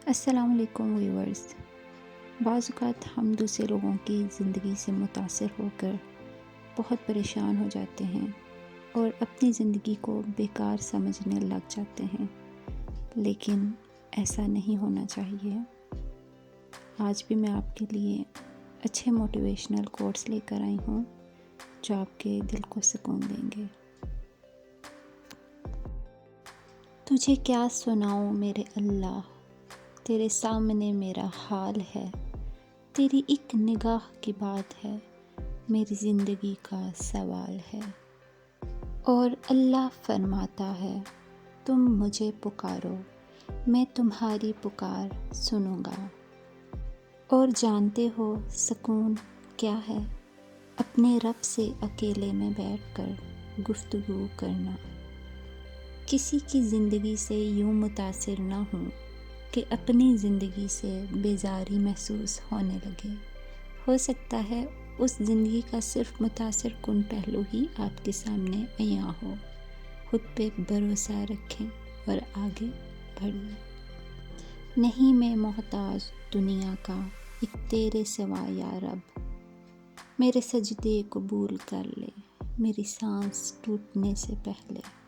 السلام علیکم ویورز۔ بعض اوقات ہم دوسرے لوگوں کی زندگی سے متاثر ہو کر بہت پریشان ہو جاتے ہیں اور اپنی زندگی کو بیکار سمجھنے لگ جاتے ہیں، لیکن ایسا نہیں ہونا چاہیے۔ آج بھی میں آپ کے لیے اچھے موٹیویشنل کوٹس لے کر آئی ہوں جو آپ کے دل کو سکون دیں گے۔ تجھے کیا سناؤں میرے اللہ، تیرے سامنے میرا حال ہے، تیری ایک نگاہ کی بات ہے، میری زندگی کا سوال ہے۔ اور اللہ فرماتا ہے، تم مجھے پکارو، میں تمہاری پکار سنوں گا۔ اور جانتے ہو سکون کیا ہے؟ اپنے رب سے اکیلے میں بیٹھ کر گفتگو کرنا۔ کسی کی زندگی سے یوں متاثر نہ ہوں کہ اپنی زندگی سے بیزاری محسوس ہونے لگے۔ ہو سکتا ہے اس زندگی کا صرف متاثر کن پہلو ہی آپ کے سامنے عیاں ہو۔ خود پہ بھروسہ رکھیں اور آگے بڑھیں۔ نہیں میں محتاج دنیا کا ایک تیرے سوا یا رب، میرے سجدے قبول کر لے میری سانس ٹوٹنے سے پہلے۔